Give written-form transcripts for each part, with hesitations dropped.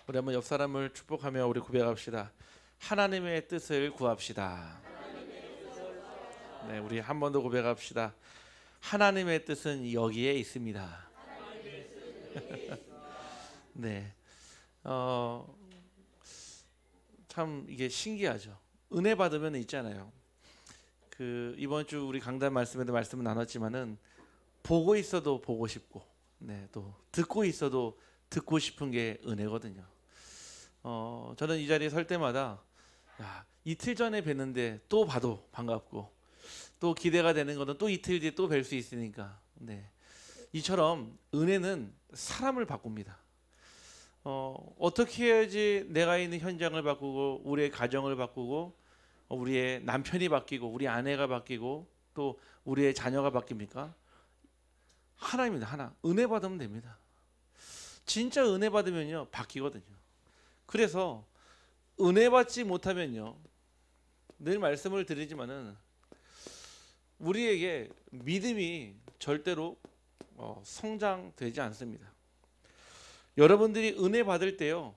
우리 한번 옆 사람을 축복하며 우리 고백합시다. 하나님의 뜻을 구합시다. 네, 우리 한 번 더 고백합시다. 하나님의 뜻은 여기에 있습니다. 네, 참 이게 신기하죠. 은혜 받으면 있잖아요. 이번 주 우리 강단 말씀에도 말씀을 나눴지만은 보고 있어도 보고 싶고, 네, 또 듣고 있어도 듣고 싶은 게 은혜거든요. 저는 이 자리에 설 때마다 이틀 전에 뵀는데 또 봐도 반갑고, 또 기대가 되는 거는 또 이틀 뒤에 또 뵐 수 있으니까, 네, 이처럼 은혜는 사람을 바꿉니다. 어떻게 해야지 내가 있는 현장을 바꾸고 우리의 가정을 바꾸고 우리의 남편이 바뀌고 우리 아내가 바뀌고 또 우리의 자녀가 바뀝니까? 하나입니다. 하나. 은혜 받으면 됩니다. 진짜 은혜 받으면요 바뀌거든요. 그래서 은혜 받지 못하면요, 늘 말씀을 드리지만은 우리에게 믿음이 절대로 성장되지 않습니다. 여러분들이 은혜 받을 때요,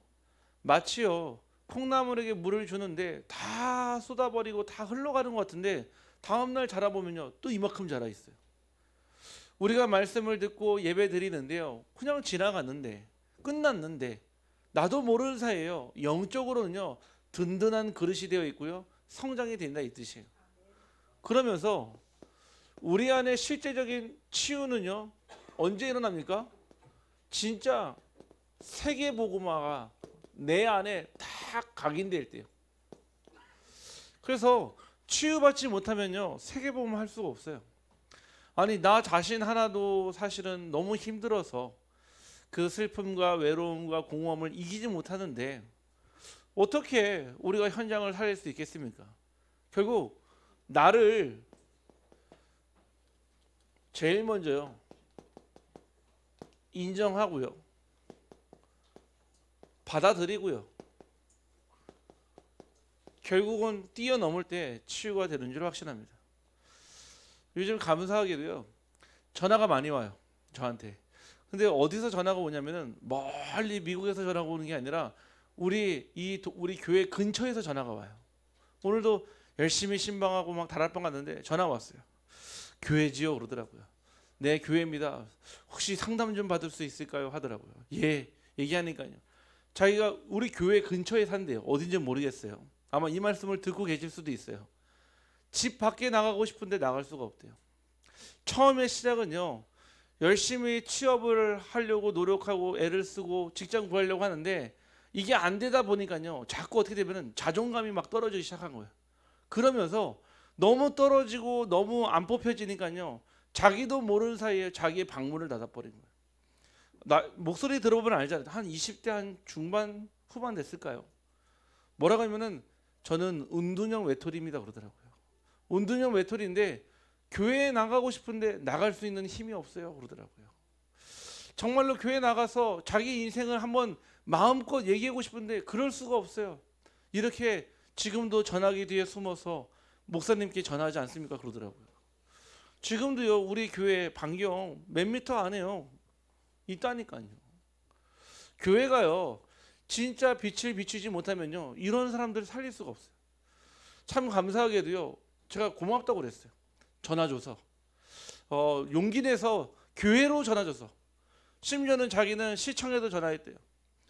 마치요 콩나물에게 물을 주는데 다 쏟아버리고 다 흘러가는 것 같은데 다음날 자라보면요 또 이만큼 자라 있어요. 우리가 말씀을 듣고 예배 드리는데요, 그냥 지나갔는데 끝났는데 나도 모르는 사이에요 영적으로는요 든든한 그릇이 되어 있고요 성장이 된다 이 뜻이에요. 그러면서 우리 안에 실제적인 치유는요 언제 일어납니까? 진짜 세계복음화가 내 안에 다 각인될 때요. 그래서 치유받지 못하면요 세계복음화 할 수가 없어요. 아니, 나 자신 하나도 사실은 너무 힘들어서 그 슬픔과 외로움과 공허함을 이기지 못하는데 어떻게 우리가 현장을 살릴 수 있겠습니까? 결국 나를 제일 먼저요 인정하고요 받아들이고요 결국은 뛰어넘을 때 치유가 되는 줄 확신합니다. 요즘 감사하게도요 전화가 많이 와요 저한테. 근데 어디서 전화가 오냐면은 멀리 미국에서 전화가 오는 게 아니라 우리 교회 근처에서 전화가 와요. 오늘도 열심히 신방하고 막 다락방 갔는데 전화 왔어요. 교회지요 그러더라고요. 네, 교회입니다. 혹시 상담 좀 받을 수 있을까요 하더라고요. 예, 얘기하니까요 자기가 우리 교회 근처에 산대요. 어딘지 모르겠어요. 아마 이 말씀을 듣고 계실 수도 있어요. 집 밖에 나가고 싶은데 나갈 수가 없대요. 처음에 시작은요 열심히 취업을 하려고 노력하고 애를 쓰고 직장 구하려고 하는데 이게 안 되다 보니까요 자꾸 어떻게 되면은 자존감이 막 떨어지기 시작한 거예요. 그러면서 너무 떨어지고 너무 안 뽑혀지니까요 자기도 모르는 사이에 자기의 방문을 닫아버린 거예요. 목소리 들어보면 알잖아요. 한 20대 한 중반 후반 됐을까요? 뭐라고 하면은 저는 은둔형 외톨이입니다 그러더라고요. 은둔형 외톨이인데 교회에 나가고 싶은데 나갈 수 있는 힘이 없어요 그러더라고요. 정말로 교회 나가서 자기 인생을 한번 마음껏 얘기하고 싶은데 그럴 수가 없어요. 이렇게 지금도 전화기 뒤에 숨어서 목사님께 전화하지 않습니까 그러더라고요. 지금도요 우리 교회 반경 몇 미터 안에요 있다니까요. 교회가요 진짜 빛을 비추지 못하면요 이런 사람들을 살릴 수가 없어요. 참 감사하게도요 제가 고맙다고 그랬어요. 전화 줘서 용기 내서 교회로 전화 줘서, 심지어는 자기는 시청에도 전화했대요.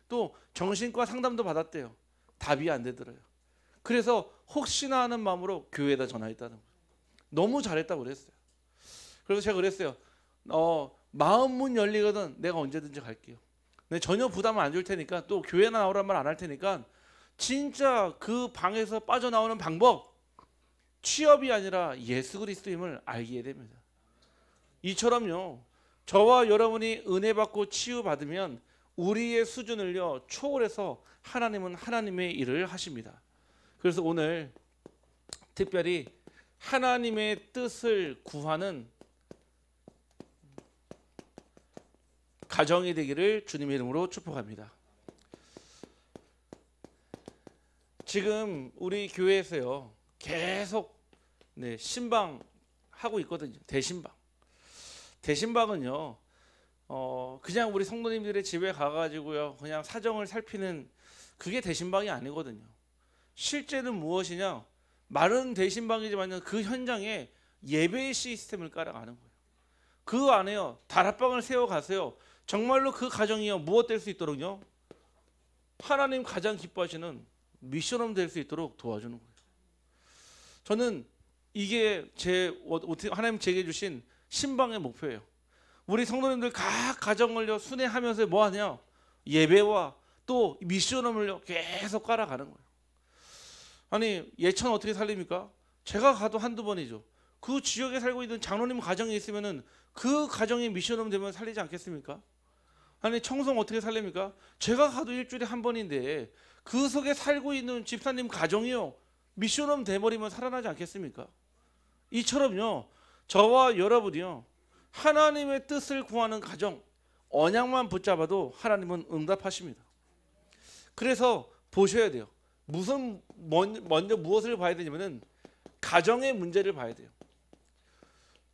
또 정신과 상담도 받았대요. 답이 안 되더래요. 그래서 혹시나 하는 마음으로 교회에다 전화했다는 거예요. 너무 잘했다고 그랬어요. 그래서 제가 그랬어요. 마음 문 열리거든 내가 언제든지 갈게요. 근데 전혀 부담을 안 줄 테니까 또 교회나 나오란 말 안 할 테니까 진짜 그 방에서 빠져나오는 방법, 취업이 아니라 예수 그리스도임을 알게 됩니다. 이처럼요 저와 여러분이 은혜 받고 치유 받으면 우리의 수준을요 초월해서 하나님은 하나님의 일을 하십니다. 그래서 오늘 특별히 하나님의 뜻을 구하는 가정이 되기를 주님의 이름으로 축복합니다. 지금 우리 교회에서요 계속 신방 하고 있거든요. 대신방은요 그냥 우리 성도님들의 집에 가가지고요 그냥 사정을 살피는 그게 대신방이 아니거든요. 실제는 무엇이냐? 말은 대신방이지만 그 현장에 예배의 시스템을 깔아가는 거예요. 그 안에요 다락방을 세워가세요. 정말로 그 가정이요 무엇 될 수 있도록요? 하나님 가장 기뻐하시는 미션홈 될 수 있도록 도와주는 거예요. 저는 이게 하나님 제게 주신 신방의 목표예요. 우리 성도님들 각 가정을요 순회하면서 뭐 하냐? 예배와 또 미션홈을 계속 깔아가는 거예요. 아니 예천 어떻게 살립니까? 제가 가도 한두 번이죠. 그 지역에 살고 있는 장로님 가정에 있으면은 그 가정이 미션홈 되면 살리지 않겠습니까? 아니 청송 어떻게 살립니까? 제가 가도 일주일에 한 번인데 그 속에 살고 있는 집사님 가정이요 미션홈 돼버리면 살아나지 않겠습니까? 이처럼요 저와 여러분이요 하나님의 뜻을 구하는 가정 언약만 붙잡아도 하나님은 응답하십니다. 그래서 보셔야 돼요. 먼저 무엇을 봐야 되냐면은 가정의 문제를 봐야 돼요.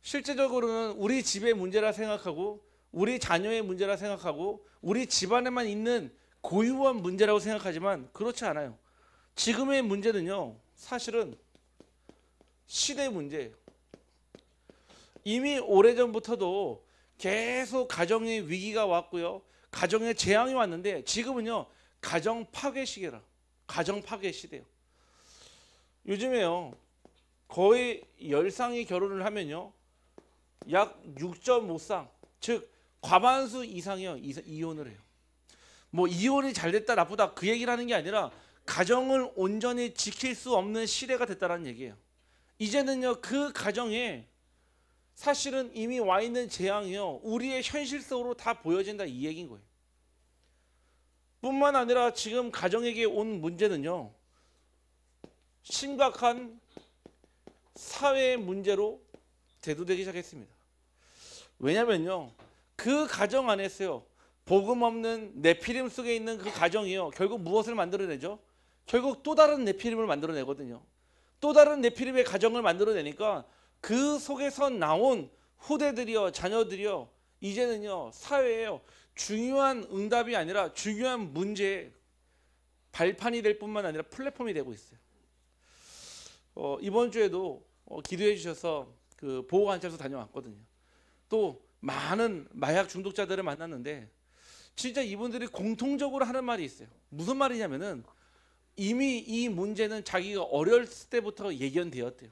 실제적으로는 우리 집의 문제라 생각하고 우리 자녀의 문제라 생각하고 우리 집안에만 있는 고유한 문제라고 생각하지만 그렇지 않아요. 지금의 문제는요 사실은 시대 문제예요. 이미 오래전부터도 계속 가정의 위기가 왔고요 가정의 재앙이 왔는데 지금은요 가정 파괴 시기라. 가정 파괴 시대예요. 요즘에요 거의 10쌍이 결혼을 하면요 약 6.5쌍 즉 과반수 이상이요 이혼을 해요. 뭐 이혼이 잘 됐다 나쁘다 그 얘기를 하는 게 아니라 가정을 온전히 지킬 수 없는 시대가 됐다는 얘기예요. 이제는요 그 가정에 사실은 이미 와 있는 재앙이요 우리의 현실 속으로 다 보여진다 이 얘기인 거예요. 뿐만 아니라 지금 가정에게 온 문제는요 심각한 사회의 문제로 대두되기 시작했습니다. 왜냐면요 그 가정 안에서요 복음 없는 네피림 속에 있는 그 가정이요 결국 무엇을 만들어내죠? 결국 또 다른 네피림을 만들어내거든요. 또 다른 네피림의 가정을 만들어내니까 그 속에서 나온 후대들이요 자녀들이요 이제는요 사회에요 중요한 응답이 아니라 중요한 문제의 발판이 될 뿐만 아니라 플랫폼이 되고 있어요. 이번 주에도 기도해 주셔서 그 보호관찰소 다녀왔거든요. 또 많은 마약 중독자들을 만났는데 진짜 이분들이 공통적으로 하는 말이 있어요. 무슨 말이냐면은 이미 이 문제는 자기가 어렸을 때부터 예견되었대요.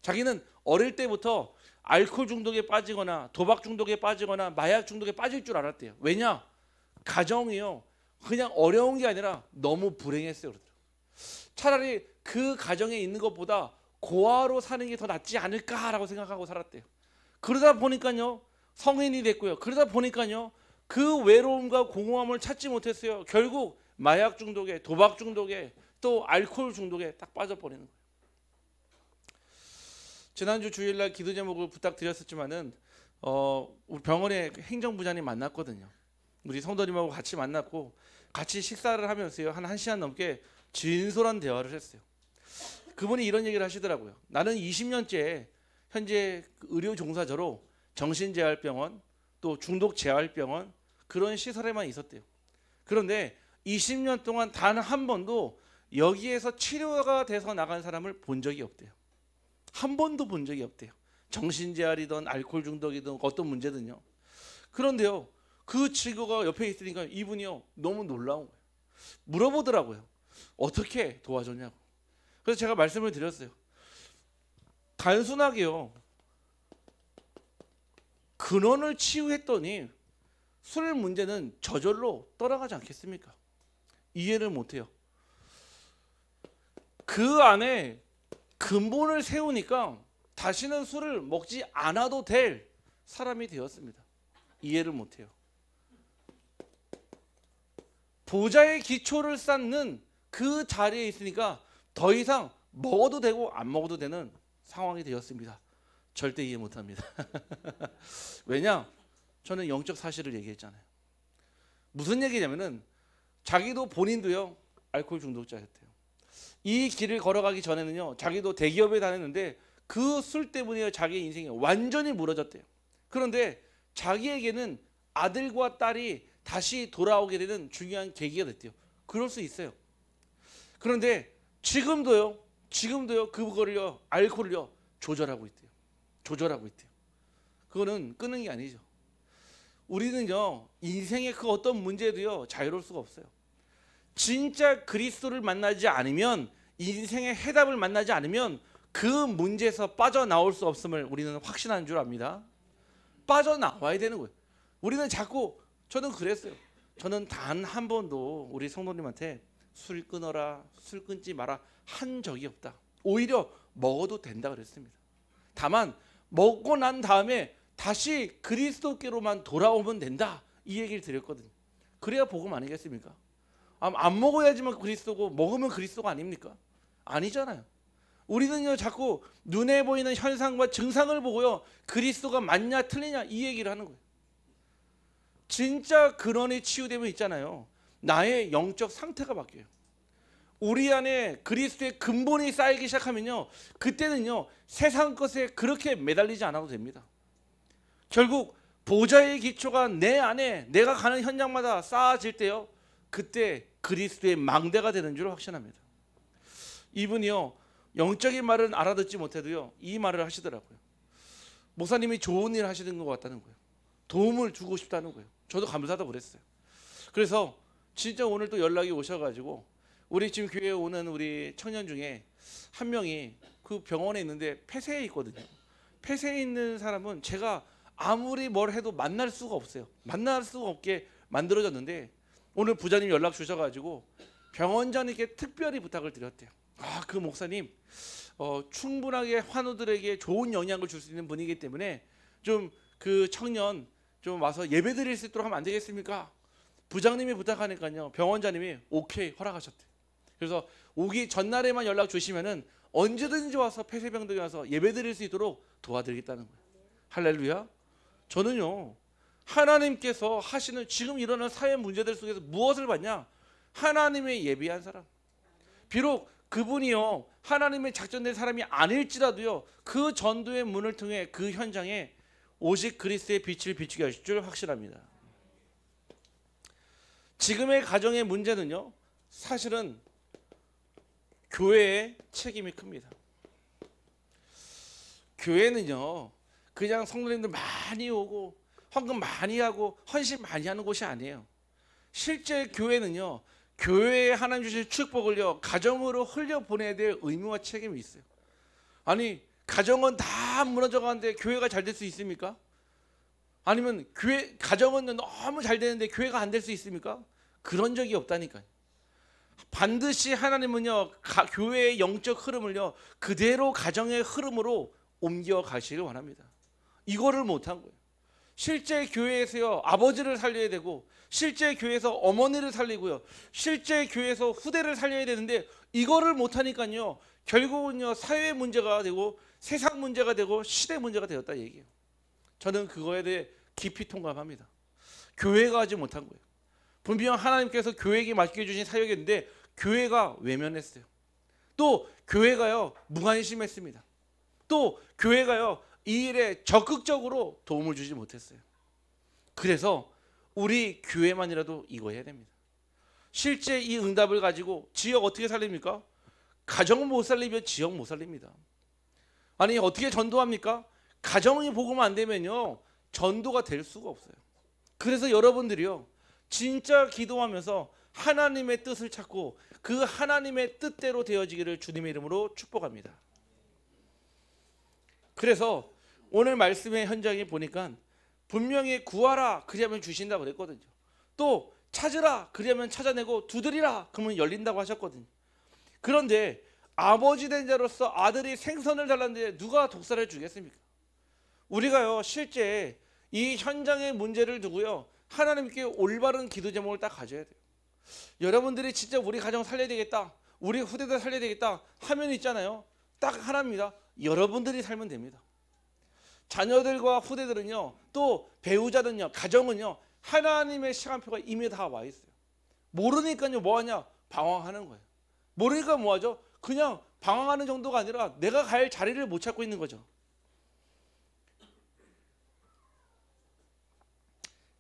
자기는 어릴 때부터 알코올 중독에 빠지거나 도박 중독에 빠지거나 마약 중독에 빠질 줄 알았대요. 왜냐? 가정이요 그냥 어려운 게 아니라 너무 불행했어요. 그러더라고요. 차라리 그 가정에 있는 것보다 고아로 사는 게 더 낫지 않을까라고 생각하고 살았대요. 그러다 보니까요 성인이 됐고요. 그러다 보니까요 그 외로움과 공허함을 찾지 못했어요. 결국 마약 중독에 도박 중독에 또 알코올 중독에 딱 빠져버리는 거예요. 지난주 주일날 기도 제목을 부탁드렸었지만은 우리 병원에 행정부장님 만났거든요. 우리 성도님하고 같이 만났고 같이 식사를 하면서요 한 1시간 넘게 진솔한 대화를 했어요. 그분이 이런 얘기를 하시더라고요. 나는 20년째 현재 의료 종사자로 정신재활병원 또 중독재활병원 그런 시설에만 있었대요. 그런데 20년 동안 단 한 번도 여기에서 치료가 돼서 나간 사람을 본 적이 없대요. 한 번도 본 적이 없대요. 정신재활이든 알코올 중독이든 어떤 문제든요. 그런데요 그 친구가 옆에 있으니까 이분이요 너무 놀라운 거예요. 물어보더라고요. 어떻게 도와줬냐고. 그래서 제가 말씀을 드렸어요. 단순하게요 근원을 치유했더니 술 문제는 저절로 떠나가지 않겠습니까? 이해를 못해요. 그 안에 근본을 세우니까 다시는 술을 먹지 않아도 될 사람이 되었습니다. 이해를 못해요. 보좌의 기초를 쌓는 그 자리에 있으니까 더 이상 먹어도 되고 안 먹어도 되는 상황이 되었습니다. 절대 이해 못합니다. 왜냐? 저는 영적 사실을 얘기했잖아요. 무슨 얘기냐면은 자기도 본인도요 알코올 중독자였대요. 이 길을 걸어가기 전에는요 자기도 대기업에 다녔는데 그 술 때문에 자기의 인생이 완전히 무너졌대요. 그런데 자기에게는 아들과 딸이 다시 돌아오게 되는 중요한 계기가 됐대요. 그럴 수 있어요. 그런데 지금도요 그거를요, 알코올을요 조절하고 있대요. 조절하고 있대요. 그거는 끊는 게 아니죠. 우리는요 인생의 그 어떤 문제도요 자유로울 수가 없어요. 진짜 그리스도를 만나지 않으면, 인생의 해답을 만나지 않으면 그 문제에서 빠져나올 수 없음을 우리는 확신하는 줄 압니다. 빠져나와야 되는 거예요. 우리는 자꾸, 저는 그랬어요. 저는 단 한 번도 우리 성도님한테 술 끊어라, 술 끊지 마라 한 적이 없다. 오히려 먹어도 된다 그랬습니다. 다만 먹고 난 다음에 다시 그리스도께로만 돌아오면 된다, 이 얘기를 드렸거든요. 그래야 복음 아니겠습니까? 안 먹어야지만 그리스도고 먹으면 그리스도가 아닙니까? 아니잖아요. 우리는요 자꾸 눈에 보이는 현상과 증상을 보고요 그리스도가 맞냐 틀리냐 이 얘기를 하는 거예요. 진짜 근원이 치유되면 있잖아요, 나의 영적 상태가 바뀌어요. 우리 안에 그리스도의 근본이 쌓이기 시작하면요, 그때는요 세상 것에 그렇게 매달리지 않아도 됩니다. 결국 보좌의 기초가 내 안에, 내가 가는 현장마다 쌓아질 때요, 그때 그리스도의 망대가 되는 줄 확신합니다. 이분이요 영적인 말은 알아듣지 못해도요 이 말을 하시더라고요. 목사님이 좋은 일 하시는 것 같다는 거예요. 도움을 주고 싶다는 거예요. 저도 감사하다고 그랬어요. 그래서 진짜 오늘 또 연락이 오셔가지고, 우리 지금 교회에 오는 우리 청년 중에 한 명이 그 병원에 있는데 폐쇄에 있거든요. 폐쇄에 있는 사람은 제가 아무리 뭘 해도 만날 수가 없어요. 만날 수가 없게 만들어졌는데, 오늘 부자님 연락 주셔가지고 병원장님께 특별히 부탁을 드렸대요. 그 목사님 충분하게 환우들에게 좋은 영향을 줄 수 있는 분이기 때문에 좀 그 청년 좀 와서 예배 드릴 수 있도록 하면 안 되겠습니까? 부장님이 부탁하니까요 병원장님이 오케이 허락하셨대요. 그래서 오기 전날에만 연락 주시면은 언제든지 와서 폐쇄병동에 와서 예배 드릴 수 있도록 도와드리겠다는 거예요. 할렐루야. 저는요 하나님께서 하시는 지금 일어나는 사회 문제들 속에서 무엇을 봤냐? 하나님의 예비한 사람. 비록 그분이요 하나님의 작전된 사람이 아닐지라도요 그 전도의 문을 통해 그 현장에 오직 그리스도의 빛을 비추게 하실 줄 확신합니다. 지금의 가정의 문제는요 사실은 교회의 책임이 큽니다. 교회는요 그냥 성도님들 많이 오고 헌금 많이 하고 헌신 많이 하는 곳이 아니에요. 실제 교회는요 교회에 하나님 주실 축복을요 가정으로 흘려보내야 될 의무와 책임이 있어요. 아니 가정은 다 무너져 가는데 교회가 잘 될 수 있습니까? 아니면 가정은 너무 잘 되는데 교회가 안 될 수 있습니까? 그런 적이 없다니까요. 반드시 하나님은요 교회의 영적 흐름을요 그대로 가정의 흐름으로 옮겨 가시길 원합니다. 이거를 못한 거예요. 실제 교회에서요 아버지를 살려야 되고, 실제 교회에서 어머니를 살리고요, 실제 교회에서 후대를 살려야 되는데 이거를 못하니까요 결국은요 사회 문제가 되고 세상 문제가 되고 시대 문제가 되었다 얘기예요. 저는 그거에 대해 깊이 통감합니다. 교회가 하지 못한 거예요. 분명 하나님께서 교회에게 맡겨주신 사역인데 교회가 외면했어요. 또 교회가요 무관심했습니다. 또 교회가요 이 일에 적극적으로 도움을 주지 못했어요. 그래서 우리 교회만이라도 이거 해야 됩니다. 실제 이 응답을 가지고 지역 어떻게 살립니까? 가정을 못 살리면 지역 못 살립니다. 아니 어떻게 전도합니까? 가정이 복음 안 되면요 전도가 될 수가 없어요. 그래서 여러분들이요 진짜 기도하면서 하나님의 뜻을 찾고 그 하나님의 뜻대로 되어지기를 주님의 이름으로 축복합니다. 그래서 오늘 말씀의 현장에 보니까 분명히 구하라 그리하면 주신다고 그랬거든요. 또 찾으라 그리하면 찾아내고 두드리라 그러면 열린다고 하셨거든요. 그런데 아버지 된 자로서 아들이 생선을 달라는데 누가 독사를 주겠습니까? 우리가요 실제 이 현장의 문제를 두고요 하나님께 올바른 기도 제목을 딱 가져야 돼요. 여러분들이 진짜 우리 가정 살려야 되겠다, 우리 후대들 살려야 되겠다 하면 있잖아요 딱 하나입니다. 여러분들이 살면 됩니다. 자녀들과 후대들은요 또 배우자는요 가정은요 하나님의 시간표가 이미 다 와 있어요. 모르니까요 뭐하냐? 방황하는 거예요. 모르니까 뭐하죠? 그냥 방황하는 정도가 아니라 내가 갈 자리를 못 찾고 있는 거죠.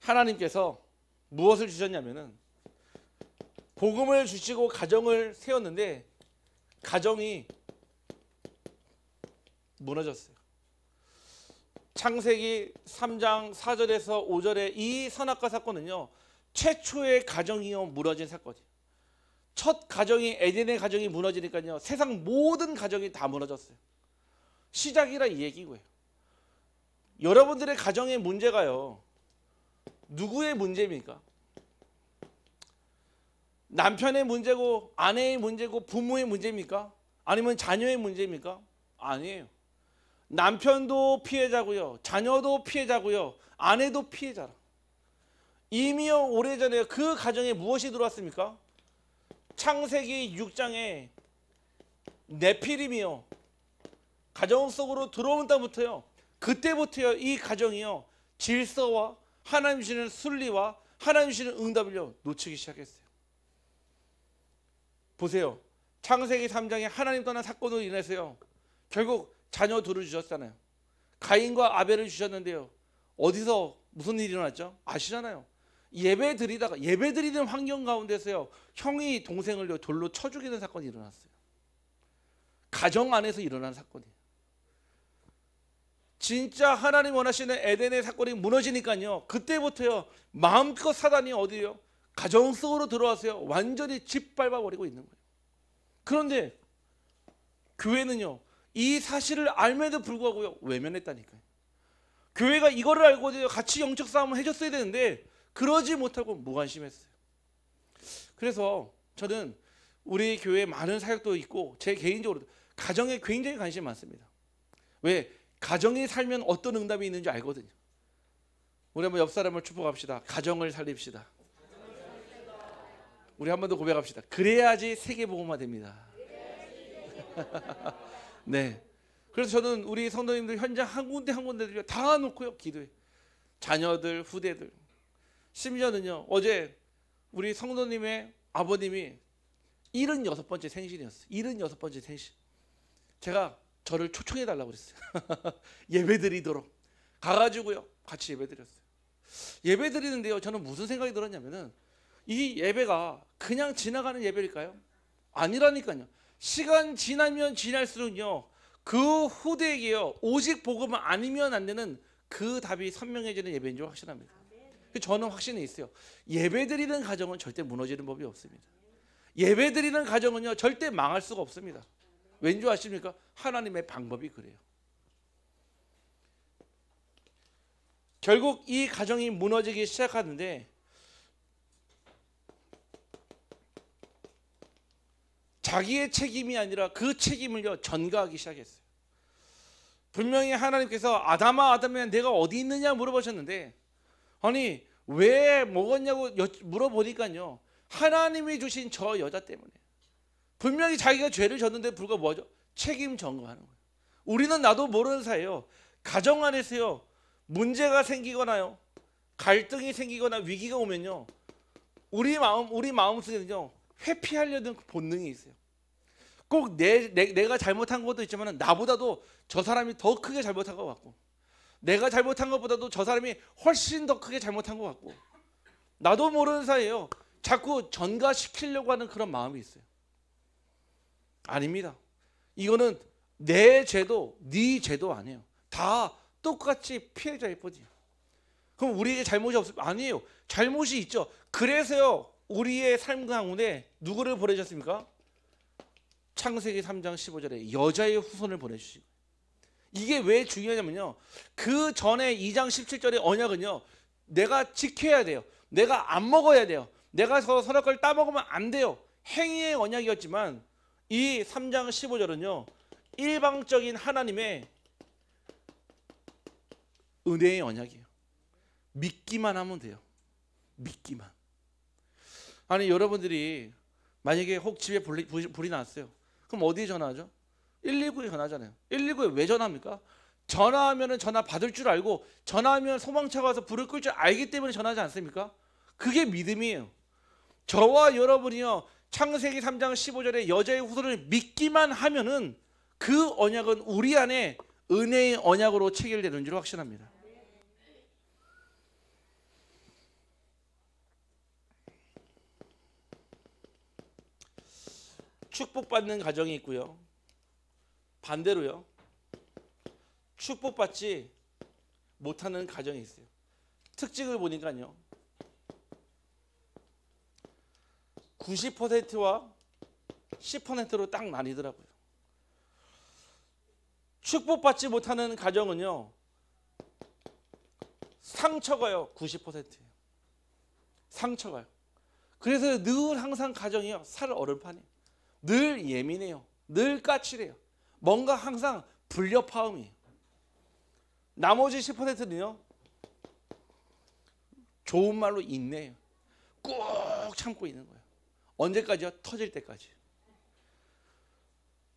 하나님께서 무엇을 주셨냐면은 복음을 주시고 가정을 세웠는데 가정이 무너졌어요. 창세기 3장 4절에서 5절의 이 선악과 사건은요, 최초의 가정이요 무너진 사건이에요. 첫 가정이 에덴의 가정이 무너지니까요, 세상 모든 가정이 다 무너졌어요. 시작이라 이 얘기고요. 여러분들의 가정의 문제가요, 누구의 문제입니까? 남편의 문제고 아내의 문제고 부모의 문제입니까? 아니면 자녀의 문제입니까? 아니에요. 남편도 피해자고요, 자녀도 피해자고요, 아내도 피해자라. 이미요 오래전에 그 가정에 무엇이 들어왔습니까? 창세기 6장에 네피림이요 가정 속으로 들어온 때부터요, 그때부터요 이 가정이요 질서와 하나님 주시는 순리와 하나님 주시는 응답을요 놓치기 시작했어요. 보세요. 창세기 3장에 하나님 떠난 사건으로 인해서요 결국 자녀 둘을 주셨잖아요. 가인과 아벨을 주셨는데요, 어디서 무슨 일이 일어났죠? 아시잖아요. 예배 드리는 환경 가운데서요 형이 동생을 돌로 쳐 죽이는 사건이 일어났어요. 가정 안에서 일어난 사건이에요. 진짜 하나님 원하시는 에덴의 사건이 무너지니까요, 그때부터요 마음껏 사단이 어디요? 가정 속으로 들어와서요 완전히 짓밟아 버리고 있는 거예요. 그런데 교회는요 이 사실을 알면도 불구하고요 외면했다니까요. 교회가 이거를 알고 같이 영적 싸움을 해줬어야 되는데 그러지 못하고 무관심했어요. 그래서 저는 우리 교회에 많은 사역도 있고 제 개인적으로 가정에 굉장히 관심이 많습니다. 왜? 가정이 살면 어떤 응답이 있는지 알거든요. 우리 한번 옆 사람을 축복합시다. 가정을 살립시다. 우리 한 번 더 고백합시다. 그래야지 세계복음화 됩니다. 네. 그래서 저는 우리 성도님들 현장 한 군데 한 군데를 다 놓고요 기도해. 자녀들, 후대들. 심지어는요 어제 우리 성도님의 아버님이 76번째 생신이었어요. 76번째 생신. 제가 저를 초청해 달라고 그랬어요. 예배 드리도록 가가지고요 같이 예배 드렸어요. 예배 드리는데요 저는 무슨 생각이 들었냐면은 이 예배가 그냥 지나가는 예배일까요? 아니라니까요. 시간 지나면 지날수록요 그 후대에게요 오직 복음 아니면 안 되는 그 답이 선명해지는 예배인 줄 확신합니다. 저는 확신이 있어요. 예배 드리는 가정은 절대 무너지는 법이 없습니다. 예배 드리는 가정은요 절대 망할 수가 없습니다. 왠지 아십니까? 하나님의 방법이 그래요. 결국 이 가정이 무너지기 시작하는데 자기의 책임이 아니라 그 책임을요 전가하기 시작했어요. 분명히 하나님께서 아담아 내가 어디 있느냐 물어보셨는데, 아니 왜 먹었냐고 물어보니까요 하나님이 주신 저 여자 때문에. 분명히 자기가 죄를 졌는데 불구하고 뭐죠? 책임 전가하는 거예요. 우리는 나도 모르는 사이에요 가정 안에서요 문제가 생기거나요 갈등이 생기거나 위기가 오면요 우리 마음속에는요 회피하려는 본능이 있어요. 꼭 내가 잘못한 것도 있지만 나보다도 저 사람이 더 크게 잘못한 것 같고, 내가 잘못한 것보다도 저 사람이 훨씬 더 크게 잘못한 것 같고, 나도 모르는 사이에요 자꾸 전가시키려고 하는 그런 마음이 있어요. 아닙니다. 이거는 내 죄도 네 죄도 아니에요. 다 똑같이 피해자일 뿐이에요. 그럼 우리에게 잘못이 없습니까? 아니에요. 잘못이 있죠. 그래서요 우리의 삶 가운데 누구를 보내셨습니까? 창세기 3장 15절에 여자의 후손을 보내주시고. 이게 왜 중요하냐면요 그 전에 2장 17절의 언약은요 내가 지켜야 돼요. 내가 안 먹어야 돼요. 내가 저 선악과를 따먹으면 안 돼요. 행위의 언약이었지만 이 3장 15절은요 일방적인 하나님의 은혜의 언약이에요. 믿기만 하면 돼요. 믿기만. 아니 여러분들이 만약에 혹 집에 불이 났어요. 그럼 어디에 전화하죠? 119에 전화하잖아요. 119에 왜 전화합니까? 전화하면 전화 받을 줄 알고 전화하면 소방차가 와서 불을 끌 줄 알기 때문에 전화하지 않습니까? 그게 믿음이에요. 저와 여러분이요 창세기 3장 15절에 여자의 후손을 믿기만 하면은 그 언약은 우리 안에 은혜의 언약으로 체결되는 줄 확신합니다. 축복받는 가정이 있고요. 반대로요. 축복받지 못하는 가정이 있어요. 특징을 보니까요. 90%와 10%로 딱 나뉘더라고요. 축복받지 못하는 가정은요. 상처가요. 90%예요. 상처가요. 그래서 늘 항상 가정이요. 살 얼음판이에요. 늘 예민해요. 늘 까칠해요. 뭔가 항상 불협화음이에요. 나머지 10%는요. 좋은 말로 인내해요. 꾹 참고 있는 거예요. 언제까지요? 터질 때까지.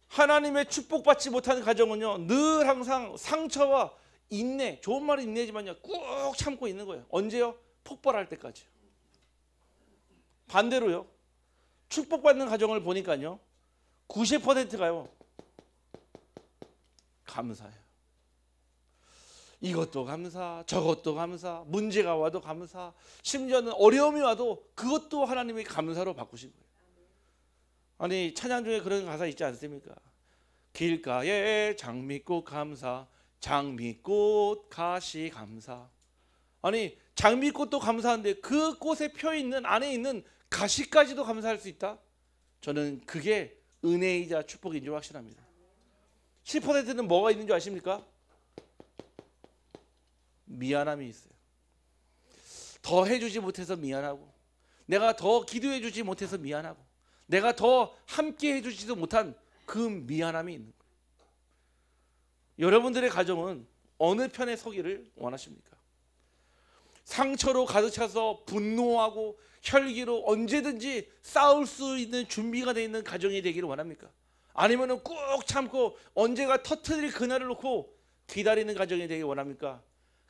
하나님의 축복받지 못하는 가정은요. 늘 항상 상처와 인내, 좋은 말은 인내지만요. 꾹 참고 있는 거예요. 언제요? 폭발할 때까지. 반대로요. 축복받는 가정을 보니까요. 90%가요. 감사해요. 이것도 감사, 저것도 감사, 문제가 와도 감사, 심지어는 어려움이 와도 그것도 하나님이 감사로 바꾸신 거예요. 아니 찬양 중에 그런 가사 있지 않습니까? 길가에 장미꽃 감사, 장미꽃 가시 감사. 아니 장미꽃도 감사한데 그 꽃에 펴 있는 안에 있는 가시까지도 감사할 수 있다? 저는 그게 은혜이자 축복인 줄 확신합니다. 10%는 뭐가 있는 줄 아십니까? 미안함이 있어요. 더 해주지 못해서 미안하고, 내가 더 기도해 주지 못해서 미안하고, 내가 더 함께 해주지도 못한 그 미안함이 있는 거예요. 여러분들의 가정은 어느 편에 서기를 원하십니까? 상처로 가득 차서 분노하고 혈기로 언제든지 싸울 수 있는 준비가 되어 있는 가정이 되기를 원합니까? 아니면 꾹 참고 언제가 터트릴 그날을 놓고 기다리는 가정이 되기를 원합니까?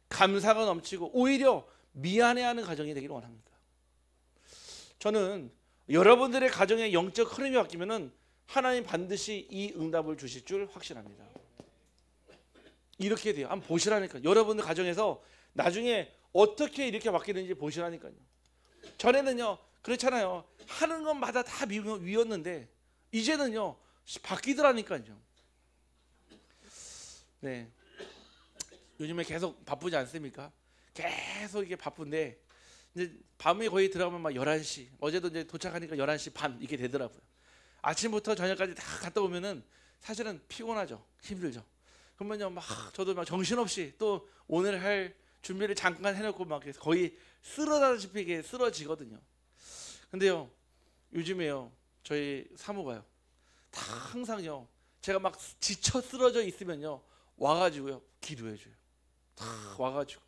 감사가 넘치고 오히려 미안해하는 가정이 되기를 원합니까? 저는 여러분들의 가정의 영적 흐름이 바뀌면은 하나님 반드시 이 응답을 주실 줄 확신합니다. 이렇게 돼요. 한번 보시라니까요. 여러분들 가정에서 나중에 어떻게 이렇게 바뀌는지 보시라니까요. 전에는요 그렇잖아요. 하는 것마다 다 미웠는데 이제는요 바뀌더라니까요. 네. 요즘에 계속 바쁘지 않습니까? 계속 이게 바쁜데 이제 밤이 거의 들어가면 막 11시, 어제도 이제 도착하니까 11시 반 이렇게 되더라고요. 아침부터 저녁까지 다 갔다 오면은 사실은 피곤하죠. 힘들죠. 그러면요 막 저도 막 정신없이 또 오늘 할 준비를 잠깐 해놓고 막 거의 쓰러다시피 이게 쓰러지거든요. 근데요 요즘에요 저희 사모가요 다 항상요 제가 막 지쳐 쓰러져 있으면요 와가지고요 기도해줘요. 다 와가지고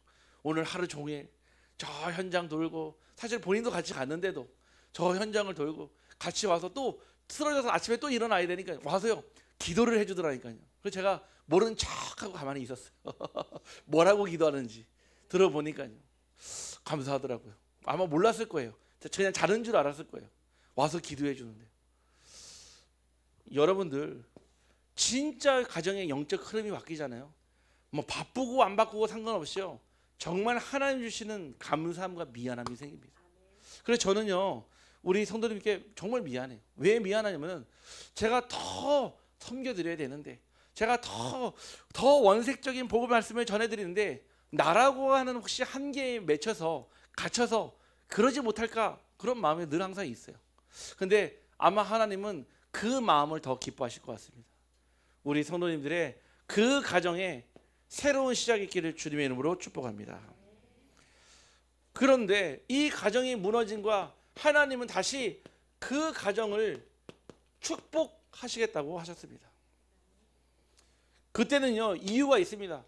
오늘 하루 종일 저 현장 돌고, 사실 본인도 같이 갔는데도 저 현장을 돌고 같이 와서 또 쓰러져서 아침에 또 일어나야 되니까 와서요 기도를 해주더라니까요. 그래서 제가 모른 척하고 가만히 있었어요. 뭐라고 기도하는지 들어보니까요 감사하더라고요. 아마 몰랐을 거예요. 그냥 자는 줄 알았을 거예요. 와서 기도해 주는데. 여러분들 진짜 가정의 영적 흐름이 바뀌잖아요. 뭐 바쁘고 안 바쁘고 상관없이요 정말 하나님 주시는 감사함과 미안함이 생깁니다. 그래서 저는요 우리 성도님께 정말 미안해요. 왜 미안하냐면 제가 더 섬겨드려야 되는데, 제가 더 원색적인 복음 말씀을 전해드리는데 나라고 하는 혹시 한계에 맺혀서 갇혀서 그러지 못할까, 그런 마음이 늘 항상 있어요. 근데 아마 하나님은 그 마음을 더 기뻐하실 것 같습니다. 우리 성도님들의 그 가정에 새로운 시작이 있기를 주님의 이름으로 축복합니다. 그런데 이 가정이 무너진과 하나님은 다시 그 가정을 축복하시겠다고 하셨습니다. 그때는요 이유가 있습니다.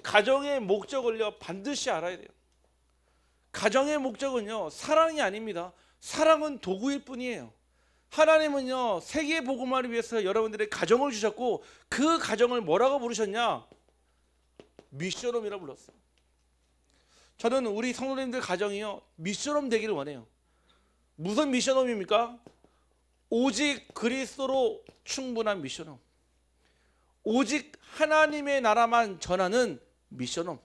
가정의 목적을요 반드시 알아야 돼요. 가정의 목적은요 사랑이 아닙니다. 사랑은 도구일 뿐이에요. 하나님은요 세계 복음화를 위해서 여러분들의 가정을 주셨고 그 가정을 뭐라고 부르셨냐? 미션홈이라고 불렀어요. 저는 우리 성도님들 가정이요 미션홈 되기를 원해요. 무슨 미션홈입니까? 오직 그리스도로 충분한 미션홈, 오직 하나님의 나라만 전하는 미션홈,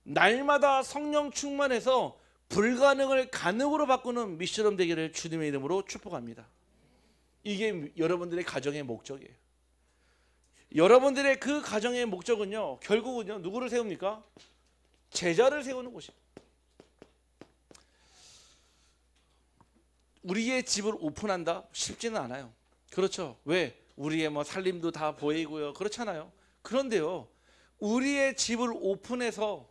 날마다 성령 충만해서 불가능을 가능으로 바꾸는 미션홈 되기를 주님의 이름으로 축복합니다. 이게 여러분들의 가정의 목적이에요. 여러분들의 그 가정의 목적은요, 결국은요, 누구를 세웁니까? 제자를 세우는 곳이에요. 우리의 집을 오픈한다? 쉽지는 않아요. 그렇죠? 왜? 우리의 뭐 살림도 다 보이고요. 그렇잖아요. 그런데요, 우리의 집을 오픈해서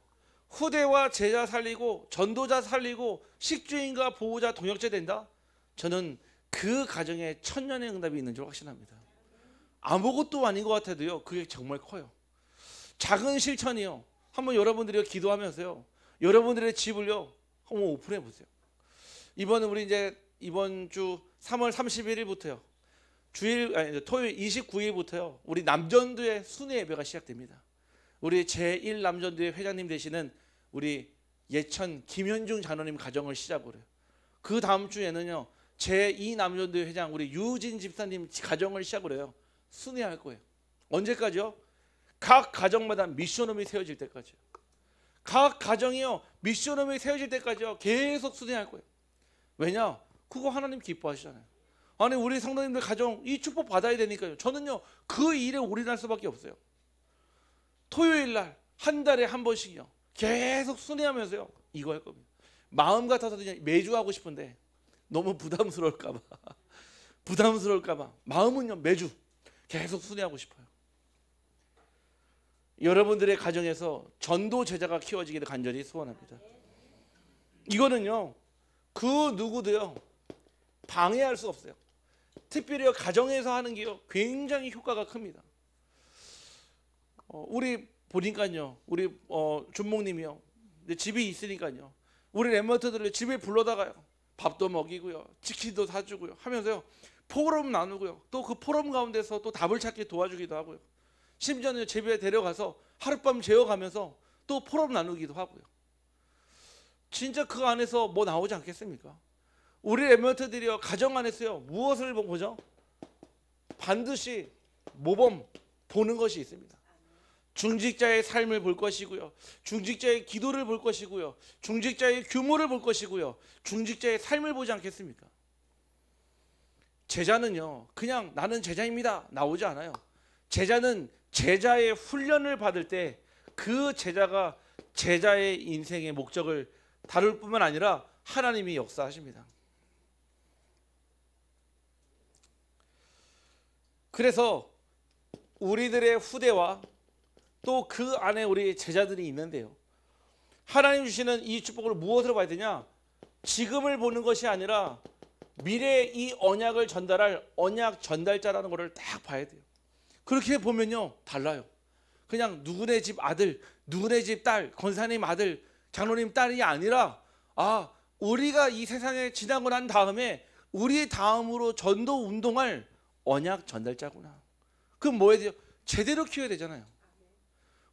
후대와 제자 살리고 전도자 살리고 식주인과 보호자 동역자 된다? 저는 그 가정에 천년의 응답이 있는 줄 확신합니다. 아무것도 아닌 것 같아도요, 그게 정말 커요. 작은 실천이요. 한번 여러분들이 기도하면서요, 여러분들의 집을요, 한번 오픈해 보세요. 우리 이제 이번 주 3월 31일부터요, 토요일 29일부터요, 우리 남전도의 순회 예배가 시작됩니다. 우리 제1 남전도의 회장님 되시는 우리 예천 김현중 장로님 가정을 시작으로 해요. 그 다음 주에는요, 제2 남전도의 회장 우리 유진 집사님 가정을 시작으로 해요. 순회할 거예요. 언제까지요? 각 가정마다 미션홈이 세워질 때까지요. 각 가정이요, 미션홈이 세워질 때까지요, 계속 순회할 거예요. 왜냐? 그거 하나님 기뻐하시잖아요. 아니, 우리 성도님들 가정 이 축복 받아야 되니까요. 저는요, 그 일에 올인할 수밖에 없어요. 토요일 날 한 달에 한 번씩이요, 계속 순회하면서요, 이거 할 겁니다. 마음 같아서 매주 하고 싶은데 너무 부담스러울까봐 마음은요, 매주 계속 순회하고 싶어요. 여러분들의 가정에서 전도 제자가 키워지기를 간절히 소원합니다. 이거는요, 그 누구도요 방해할 수 없어요. 특별히 가정에서 하는 게요, 굉장히 효과가 큽니다. 우리 보니까요, 우리 준목님이요, 집이 있으니까요, 우리 랩런트들을 집에 불러다가요, 밥도 먹이고요, 치킨도 사주고요 하면서요, 포럼 나누고요, 또 그 포럼 가운데서 또 답을 찾기 도와주기도 하고요, 심지어는 집에 데려가서 하룻밤 재워가면서 또 포럼 나누기도 하고요. 진짜 그 안에서 뭐 나오지 않겠습니까? 우리 랩런트들이요, 가정 안에서요, 무엇을 보죠? 반드시 모범 보는 것이 있습니다. 중직자의 삶을 볼 것이고요, 중직자의 기도를 볼 것이고요, 중직자의 규모를 볼 것이고요, 중직자의 삶을 보지 않겠습니까? 제자는요, 그냥 나는 제자입니다 나오지 않아요. 제자는 제자의 훈련을 받을 때 그 제자가 제자의 인생의 목적을 다룰 뿐만 아니라 하나님이 역사하십니다. 그래서 우리들의 후대와 또 그 안에 우리 제자들이 있는데요, 하나님 주시는 이 축복을 무엇으로 봐야 되냐? 지금을 보는 것이 아니라 미래의 이 언약을 전달할 언약 전달자라는 것을 딱 봐야 돼요. 그렇게 보면요, 달라요. 그냥 누구네 집 아들, 누구네 집 딸, 권사님 아들, 장로님 딸이 아니라, 아, 우리가 이 세상에 지나고 난 다음에 우리 다음으로 전도 운동할 언약 전달자구나. 그럼 뭐 해야 돼요? 제대로 키워야 되잖아요.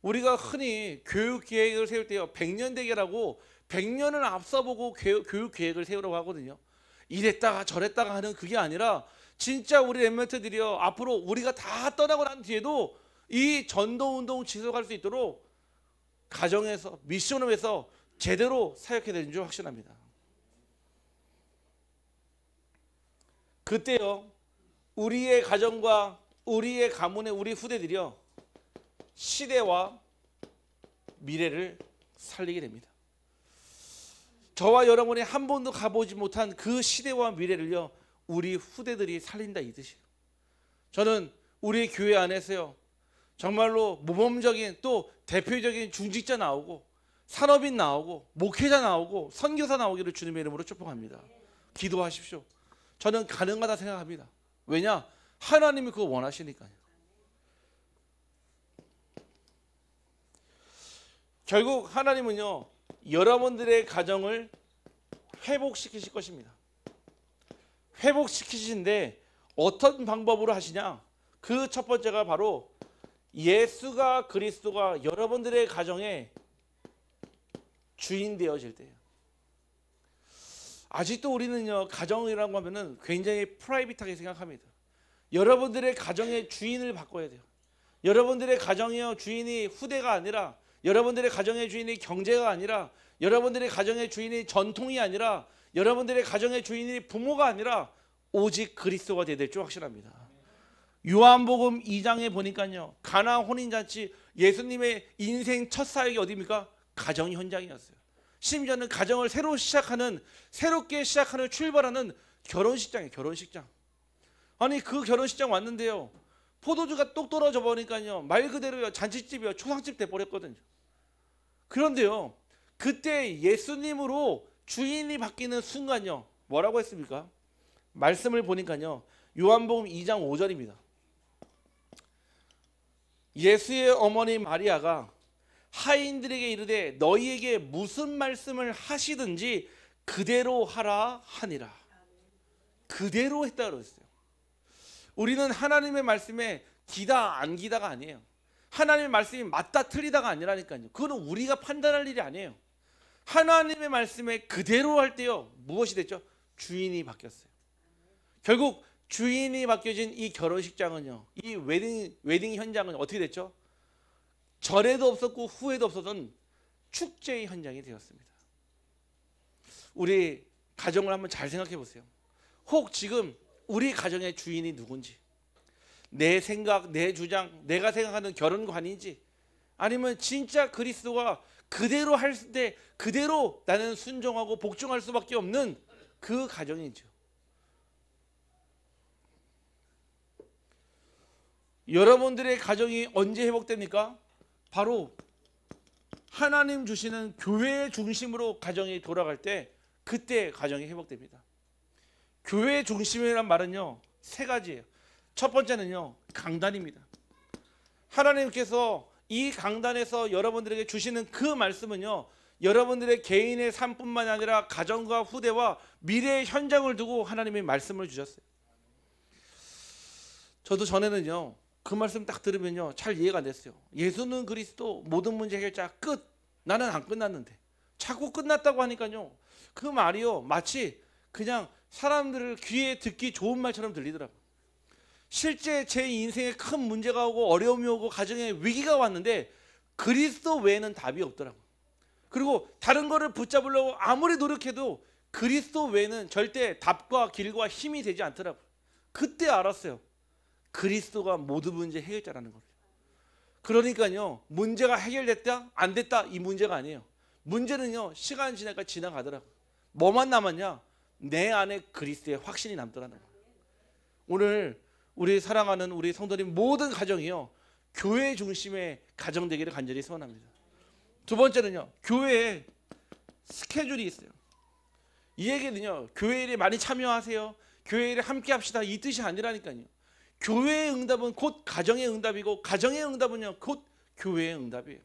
우리가 흔히 교육 계획을 세울 때요, 100년 대계라고 100년을 앞서보고 교육 계획을 세우라고 하거든요. 이랬다가 저랬다가 하는 그게 아니라, 진짜 우리 랩런트들이요, 앞으로 우리가 다 떠나고 난 뒤에도 이 전도 운동 지속할 수 있도록 가정에서, 미션홈에서 제대로 사역해야 되는 줄 확신합니다. 그때요, 우리의 가정과 우리의 가문의 우리 후대들이요, 시대와 미래를 살리게 됩니다. 저와 여러분이 한 번도 가보지 못한 그 시대와 미래를요, 우리 후대들이 살린다, 이 뜻이에요. 저는 우리 교회 안에서요, 정말로 모범적인 또 대표적인 중직자 나오고 산업인 나오고 목회자 나오고 선교사 나오기를 주님의 이름으로 축복합니다. 기도하십시오. 저는 가능하다 생각합니다. 왜냐? 하나님이 그거 원하시니까요. 결국 하나님은요, 여러분들의 가정을 회복시키실 것입니다. 회복시키시는데 어떤 방법으로 하시냐? 그 첫 번째가 바로 예수가 그리스도가 여러분들의 가정의 주인 되어질 때예요. 아직도 우리는요, 가정이라고 하면은 굉장히 프라이빗하게 생각합니다. 여러분들의 가정의 주인을 바꿔야 돼요. 여러분들의 가정이요, 주인이 후대가 아니라, 여러분들의 가정의 주인이 경제가 아니라, 여러분들의 가정의 주인이 전통이 아니라, 여러분들의 가정의 주인이 부모가 아니라 오직 그리스도가 되야 될 줄 확신합니다. 요한복음 2장에 보니까요, 가나 혼인잔치, 예수님의 인생 첫 사역이 어디입니까? 가정 현장이었어요. 심지어는 가정을 새롭게 시작하는 출발하는 결혼식장이에요. 결혼식장. 아니 그 결혼식장 왔는데요, 포도주가 똑 떨어져 버리니까요, 말 그대로요, 잔치집이요, 초상집 돼버렸거든요. 그런데요, 그때 예수님으로 주인이 바뀌는 순간요, 뭐라고 했습니까? 말씀을 보니까요, 요한복음 2장 5절입니다. 예수의 어머니 마리아가 하인들에게 이르되 너희에게 무슨 말씀을 하시든지 그대로 하라 하니라. 그대로 했다 그랬어요. 우리는 하나님의 말씀에 기다 안 기다가 아니에요. 하나님의 말씀이 맞다 틀리다가 아니라니까요. 그거는 우리가 판단할 일이 아니에요. 하나님의 말씀에 그대로 할 때요, 무엇이 됐죠? 주인이 바뀌었어요. 결국 주인이 바뀌어진 이 결혼식장은요, 이 웨딩 현장은 어떻게 됐죠? 전에도 없었고 후에도 없었던 축제의 현장이 되었습니다. 우리 가정을 한번 잘 생각해 보세요. 혹 지금 우리 가정의 주인이 누군지, 내 생각, 내 주장, 내가 생각하는 결혼관인지, 아니면 진짜 그리스도가 그대로 할 때 그대로 나는 순종하고 복종할 수밖에 없는 그 가정이죠. 여러분들의 가정이 언제 회복됩니까? 바로 하나님 주시는 교회 중심으로 가정이 돌아갈 때, 그때 가정이 회복됩니다. 교회 중심이란 말은요, 세 가지예요. 첫 번째는요, 강단입니다. 하나님께서 이 강단에서 여러분들에게 주시는 그 말씀은요, 여러분들의 개인의 삶뿐만 아니라 가정과 후대와 미래의 현장을 두고 하나님의 말씀을 주셨어요. 저도 전에는요, 그 말씀 딱 들으면요, 잘 이해가 안 됐어요. 예수는 그리스도, 모든 문제 해결자, 끝. 나는 안 끝났는데 자꾸 끝났다고 하니까요, 그 말이요, 마치 그냥 사람들을 귀에 듣기 좋은 말처럼 들리더라고요. 실제 제 인생에 큰 문제가 오고 어려움이 오고 가정에 위기가 왔는데 그리스도 외에는 답이 없더라고요. 그리고 다른 거를 붙잡으려고 아무리 노력해도 그리스도 외에는 절대 답과 길과 힘이 되지 않더라고요. 그때 알았어요. 그리스도가 모든 문제 해결자라는 거예요. 그러니까요, 문제가 해결됐다 안 됐다 이 문제가 아니에요. 문제는요, 시간 지나니까 지나가더라고요. 뭐만 남았냐? 내 안에 그리스도의 확신이 남더라는 거예요. 오늘 우리 사랑하는 우리 성도님 모든 가정이요, 교회 중심의 가정 되기를 간절히 소원합니다. 두 번째는요, 교회에 스케줄이 있어요. 이 얘기는요, 교회 일에 많이 참여하세요, 교회 일에 함께 합시다, 이 뜻이 아니라니까요. 교회의 응답은 곧 가정의 응답이고, 가정의 응답은요, 곧 교회의 응답이에요.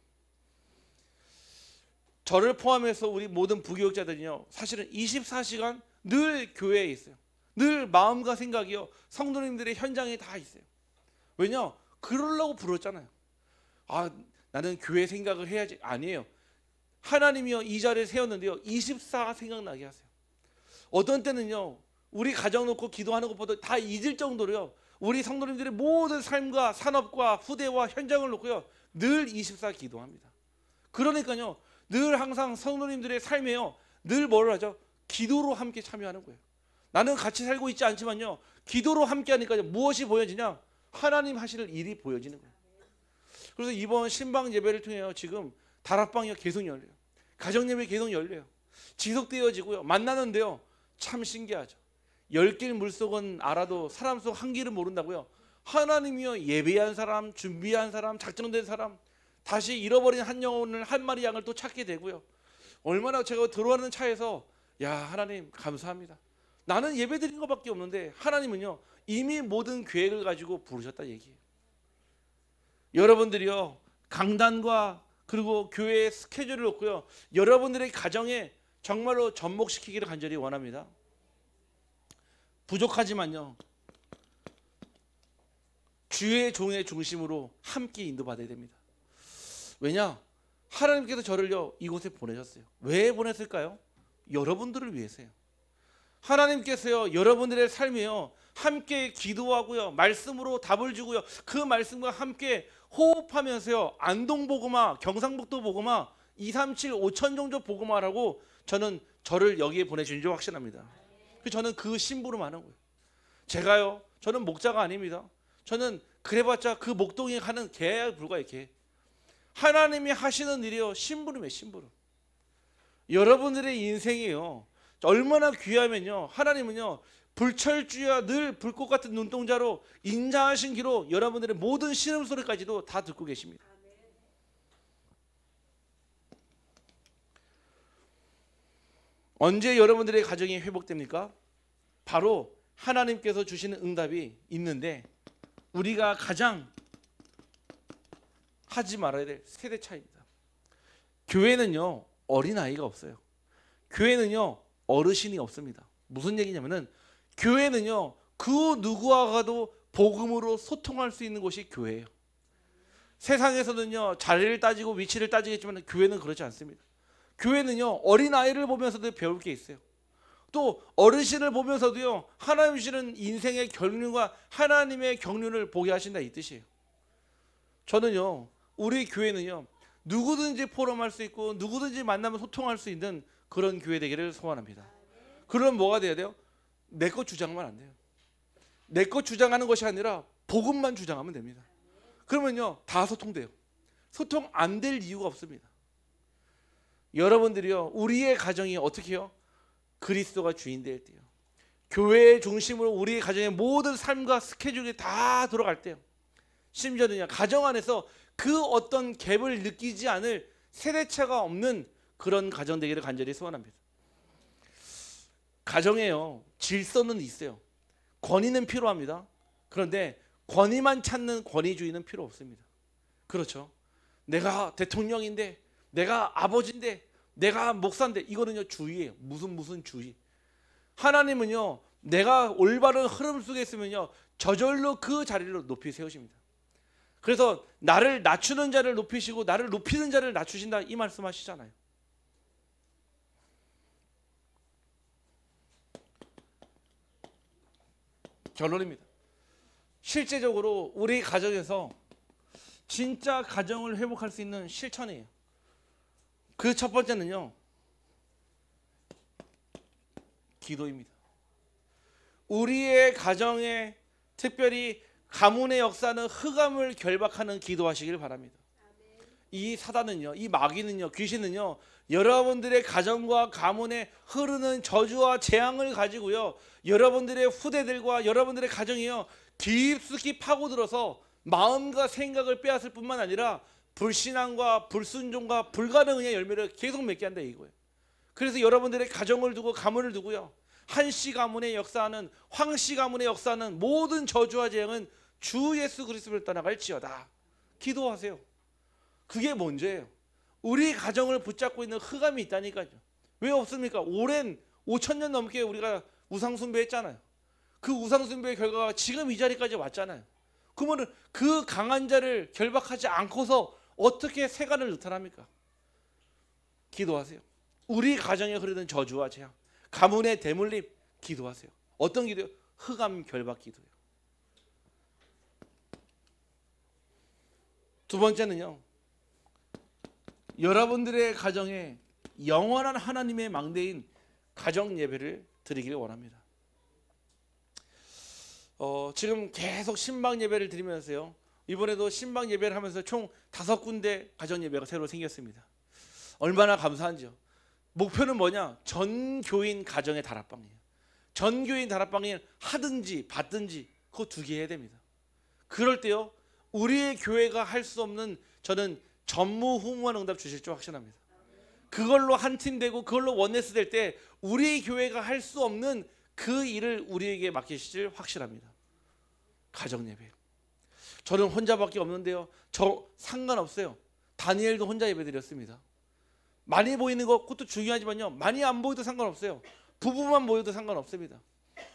저를 포함해서 우리 모든 부교육자들은요, 사실은 24시간 늘 교회에 있어요. 늘 마음과 생각이요, 성도님들의 현장에 다 있어요. 왜냐? 그러려고 부르잖아요. 아, 나는 교회 생각을 해야지. 아니에요. 하나님이요, 이 자리에 세웠는데요, 24 생각나게 하세요. 어떤 때는요, 우리 가정 놓고 기도하는 것보다 다 잊을 정도로요, 우리 성도님들의 모든 삶과 산업과 후대와 현장을 놓고요, 늘 24 기도합니다. 그러니까요, 늘 항상 성도님들의 삶에요, 늘 뭐를 하죠? 기도로 함께 참여하는 거예요. 나는 같이 살고 있지 않지만요, 기도로 함께 하니까 무엇이 보여지냐? 하나님 하실 일이 보여지는 거예요. 그래서 이번 신방 예배를 통해요, 지금 다락방이 계속 열려요. 가정 예배 계속 열려요. 지속되어지고요. 만나는데요, 참 신기하죠. 10길 물속은 알아도 사람 속 한 길은 모른다고요. 하나님이요, 예배한 사람, 준비한 사람, 작정된 사람, 다시 잃어버린 한 영혼을, 한 마리 양을 또 찾게 되고요. 얼마나 제가 들어가는 차에서, 야, 하나님 감사합니다. 나는 예배 드린 것밖에 없는데 하나님은요, 이미 모든 계획을 가지고 부르셨다 얘기예요. 여러분들이요, 강단과 그리고 교회의 스케줄을 놓고요, 여러분들의 가정에 정말로 접목시키기를 간절히 원합니다. 부족하지만요, 주의 종의 중심으로 함께 인도받아야 됩니다. 왜냐? 하나님께서 저를요, 이곳에 보내셨어요. 왜 보냈을까요? 여러분들을 위해서요. 하나님께서요, 여러분들의 삶에요, 함께 기도하고요, 말씀으로 답을 주고요, 그 말씀과 함께 호흡하면서요, 안동복음화, 경상북도 복음화, 237, 5천 종족 복음화라고 저는 저를 여기에 보내주신 줄 확신합니다. 저는 그 심부름 하는 거예요. 제가요, 저는 목자가 아닙니다. 저는 그래봤자 그 목동에 가는 개에 불과해요. 개. 하나님이 하시는 일이요, 심부름이에요. 심부름. 여러분들의 인생이요, 얼마나 귀하면요, 하나님은요 불철주야 늘 불꽃 같은 눈동자로 인자하신 기로 여러분들의 모든 신음소리까지도 다 듣고 계십니다. 언제 여러분들의 가정이 회복됩니까? 바로 하나님께서 주시는 응답이 있는데, 우리가 가장 하지 말아야 될 세대 차이입니다. 교회는요 어린아이가 없어요. 교회는요 어르신이 없습니다. 무슨 얘기냐면은, 교회는요 그 누구와가도 복음으로 소통할 수 있는 곳이 교회예요. 세상에서는요 자리를 따지고 위치를 따지겠지만 교회는 그렇지 않습니다. 교회는요 어린아이를 보면서도 배울 게 있어요. 또 어르신을 보면서도요 하나님 주시는 인생의 경륜과 하나님의 경륜을 보게 하신다, 이 뜻이에요. 저는요 우리 교회는요 누구든지 포럼할 수 있고 누구든지 만나면 소통할 수 있는 그런 교회 되기를 소원합니다. 그럼 뭐가 돼야 돼요? 내 것 주장만 안 돼요. 내 것 주장하는 것이 아니라 복음만 주장하면 됩니다. 그러면요 다 소통돼요. 소통 안 될 이유가 없습니다. 여러분들이요 우리의 가정이 어떻게 해요? 그리스도가 주인 될 때요, 교회의 중심으로 우리의 가정의 모든 삶과 스케줄이 다 돌아갈 때요, 심지어는요 가정 안에서 그 어떤 갭을 느끼지 않을 세대차가 없는 그런 가정 되기를 간절히 소원합니다. 가정에요 질서는 있어요. 권위는 필요합니다. 그런데 권위만 찾는 권위주의는 필요 없습니다. 그렇죠? 내가 대통령인데, 내가 아버지인데, 내가 목사인데, 이거는요 주의예요. 무슨 주의. 하나님은요 내가 올바른 흐름 속에 있으면요 저절로 그 자리를 높이 세우십니다. 그래서 나를 낮추는 자를 높이시고 나를 높이는 자를 낮추신다, 이 말씀하시잖아요. 결론입니다. 실제적으로 우리 가정에서 진짜 가정을 회복할 수 있는 실천이에요. 그 첫 번째는요 기도입니다. 우리의 가정에, 특별히 가문의 역사는 흑암을 결박하는 기도하시길 바랍니다. 이 사단은요, 이 마귀는요, 귀신은요 여러분들의 가정과 가문에 흐르는 저주와 재앙을 가지고요 여러분들의 후대들과 여러분들의 가정이요 깊숙이 파고들어서 마음과 생각을 빼앗을 뿐만 아니라 불신앙과 불순종과 불가능의 열매를 계속 맺게 한다, 이거예요. 그래서 여러분들의 가정을 두고 가문을 두고요 한씨 가문의 역사하는, 황씨 가문의 역사하는 모든 저주와 재앙은 주 예수 그리스도를 떠나갈지어다. 기도하세요. 그게 문제예요. 우리 가정을 붙잡고 있는 흑암이 있다니까요. 왜 없습니까? 오랜 5,000년 넘게 우리가 우상숭배했잖아요. 그 우상숭배의 결과가 지금 이 자리까지 왔잖아요. 그러면 그 강한 자를 결박하지 않고서 어떻게 세간을 나타납니까? 기도하세요. 우리 가정에 흐르는 저주와 재앙, 가문의 대물림, 기도하세요. 어떤 기도요? 흑암 결박 기도예요. 두 번째는요, 여러분들의 가정에 영원한 하나님의 망대인 가정 예배를 드리기를 원합니다. 지금 계속 신방 예배를 드리면서요, 이번에도 신방 예배를 하면서 총 5군데 가정 예배가 새로 생겼습니다. 얼마나 감사한지요. 목표는 뭐냐? 전 교인 가정의 다락방이에요. 전 교인 다락방에 하든지 받든지 그거 2개 해야 됩니다. 그럴 때요, 우리의 교회가 할 수 없는, 저는 전무후무한 응답 주실 줄 확신합니다. 그걸로 한 팀 되고 그걸로 원네스 될 때 우리의 교회가 할 수 없는 그 일을 우리에게 맡기실 확실합니다. 가정 예배. 저는 혼자밖에 없는데요, 저 상관없어요. 다니엘도 혼자 예배 드렸습니다. 많이 보이는 것, 그것도 중요하지만요, 많이 안 보여도 상관없어요. 부부만 모여도 상관없습니다.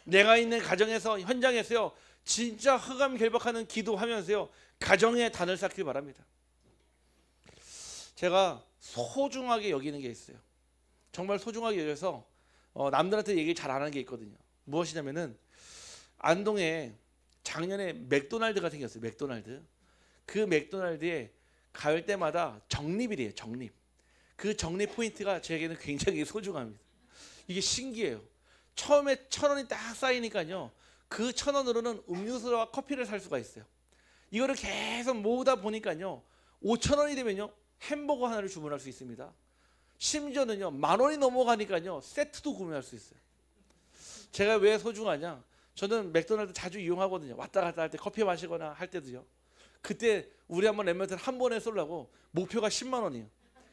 내가 있는 가정에서, 현장에서요, 진짜 흑암 결박하는 기도하면서요 가정의 단을 쌓길 바랍니다. 제가 소중하게 여기는 게 있어요. 정말 소중하게 여겨서 남들한테 얘기 잘 안 하는 게 있거든요. 무엇이냐면은, 안동에 작년에 맥도날드가 생겼어요. 맥도날드. 그 맥도날드에 갈 때마다 적립이래요. 적립. 그 적립 포인트가 제게는 굉장히 소중합니다. 이게 신기해요. 처음에 1,000원이 딱 쌓이니까요, 그 1,000원으로는 음료수와 커피를 살 수가 있어요. 이거를 계속 모으다 보니까요, 5,000원이 되면요 햄버거 하나를 주문할 수 있습니다. 심지어는요 10,000원이 넘어가니까요 세트도 구매할 수 있어요. 제가 왜 소중하냐? 저는 맥도날드 자주 이용하거든요. 왔다 갔다 할 때 커피 마시거나 할 때도요. 그때 우리 한번 랩멘트를 한 번에 쏠라고 목표가 10만 원이에요.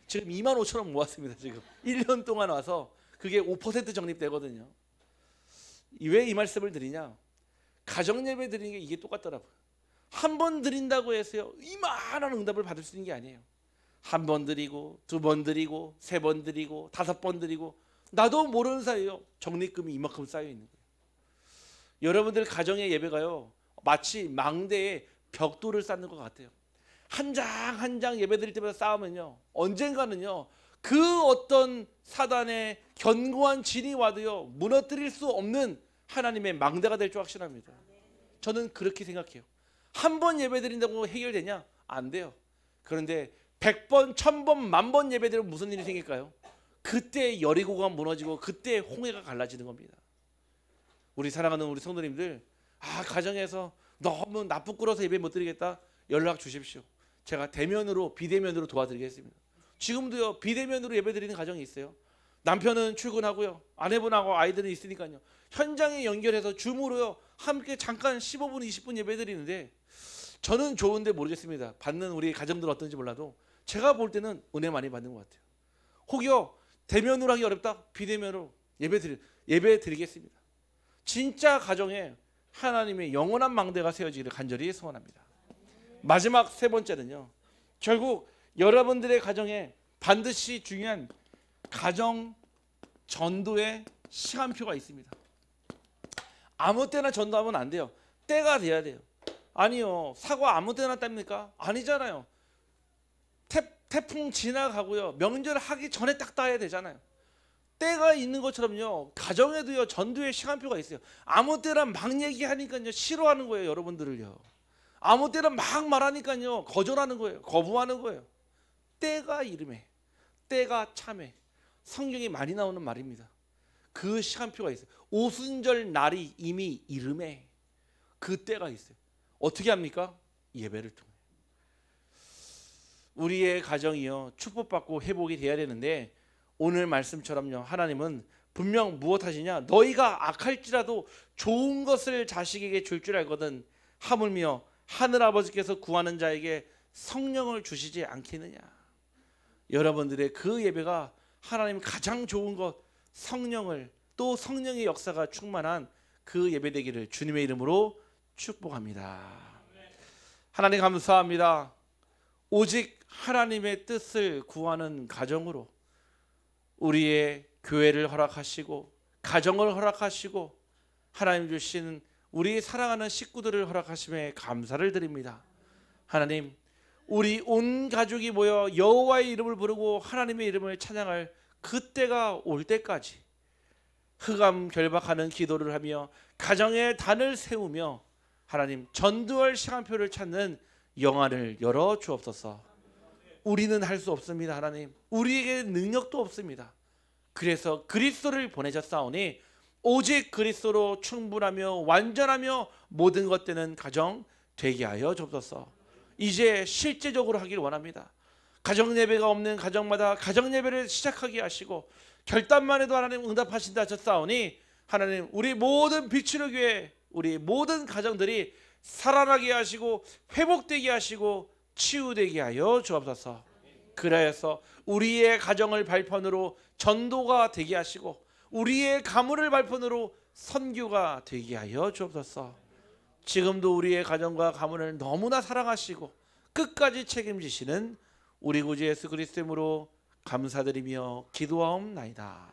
지금 25,000원 모았습니다. 지금 1년 동안 와서 그게 5% 적립되거든요. 왜 이 말씀을 드리냐? 가정 예배 드리는 게 이게 똑같더라고요. 한 번 드린다고 해서요 이만한 응답을 받을 수 있는 게 아니에요. 한 번 드리고, 2번 드리고, 3번 드리고, 5번 드리고, 나도 모르는 사이에요 적립금이 이만큼 쌓여 있는 거예요. 여러분들 가정의 예배가요 마치 망대에 벽돌을 쌓는 것 같아요. 한 장 한 장 예배 드릴 때마다 쌓으면요 언젠가는요 그 어떤 사단의 견고한 진이 와도요 무너뜨릴 수 없는 하나님의 망대가 될 줄 확신합니다. 저는 그렇게 생각해요. 한 번 예배 드린다고 해결되냐? 안 돼요. 그런데 100번, 1000번, 10,000번 예배 드리면 무슨 일이 생길까요? 그때 여리고가 무너지고 그때 홍해가 갈라지는 겁니다. 우리 사랑하는 우리 성도님들, 가정에서 너무 나 부끄러워서 예배 못 드리겠다, 연락 주십시오. 제가 대면으로, 비대면으로 도와드리겠습니다. 지금도요 비대면으로 예배 드리는 가정이 있어요. 남편은 출근하고요 아내분하고 아이들은 있으니까요 현장에 연결해서 줌으로요 함께 잠깐 15분 20분 예배 드리는데, 저는 좋은데 모르겠습니다. 받는 우리 가정들 어떤지 몰라도 제가 볼 때는 은혜 많이 받는 것 같아요. 혹여 대면으로 하기 어렵다, 비대면으로 예배 드리겠습니다. 진짜 가정에 하나님의 영원한 망대가 세워지기를 간절히 소원합니다. 마지막 세 번째는요, 결국 여러분들의 가정에 반드시 중요한 가정 전도의 시간표가 있습니다. 아무 때나 전도하면 안 돼요. 때가 돼야 돼요. 아니요, 사과 아무 때나 땁니까? 아니잖아요. 태풍 지나가고요 명절 하기 전에 딱 따야 되잖아요. 때가 있는 것처럼요 가정에도요 전도의 시간표가 있어요. 아무 때나 막 얘기하니까요 싫어하는 거예요. 여러분들을요 아무 때나 막 말하니까요 거절하는 거예요. 거부하는 거예요. 때가 이름에, 때가 참에, 성경에 많이 나오는 말입니다. 그 시간표가 있어요. 오순절 날이 이미 이름에 그 때가 있어요. 어떻게 합니까? 예배를 통해. 우리의 가정이요 축복받고 회복이 돼야 되는데, 오늘 말씀처럼요 하나님은 분명 무엇 하시냐? 너희가 악할지라도 좋은 것을 자식에게 줄 줄 알거든 하물며 하늘아버지께서 구하는 자에게 성령을 주시지 않겠느냐. 여러분들의 그 예배가 하나님 가장 좋은 것, 성령을, 또 성령의 역사가 충만한 그 예배 되기를 주님의 이름으로 축복합니다. 하나님 감사합니다. 오직 하나님의 뜻을 구하는 가정으로 우리의 교회를 허락하시고 가정을 허락하시고 하나님 주신 우리 사랑하는 식구들을 허락하심에 감사를 드립니다. 하나님, 우리 온 가족이 모여 여호와의 이름을 부르고 하나님의 이름을 찬양할 그때가 올 때까지 흑암 결박하는 기도를 하며 가정의 단을 세우며 하나님 전도할 시간표를 찾는 영안을 열어 주옵소서. 우리는 할 수 없습니다. 하나님, 우리에게 능력도 없습니다. 그래서 그리스도를 보내셨사오니 오직 그리스도로 충분하며 완전하며 모든 것 되는 가정 되게 하여 주옵소서. 이제 실제적으로 하길 원합니다. 가정 예배가 없는 가정마다 가정 예배를 시작하게 하시고 결단만 해도 하나님 응답하신다 하셨사오니 하나님, 우리 모든 빛으로 교회, 우리 모든 가정들이 살아나게 하시고 회복되게 하시고 치유되게 하여 주옵소서. 그래서 우리의 가정을 발판으로 전도가 되게 하시고 우리의 가문을 발판으로 선교가 되게 하여 주옵소서. 지금도 우리의 가정과 가문을 너무나 사랑하시고 끝까지 책임지시는 우리 구주 예수 그리스도 이름으로 감사드리며 기도하옵나이다.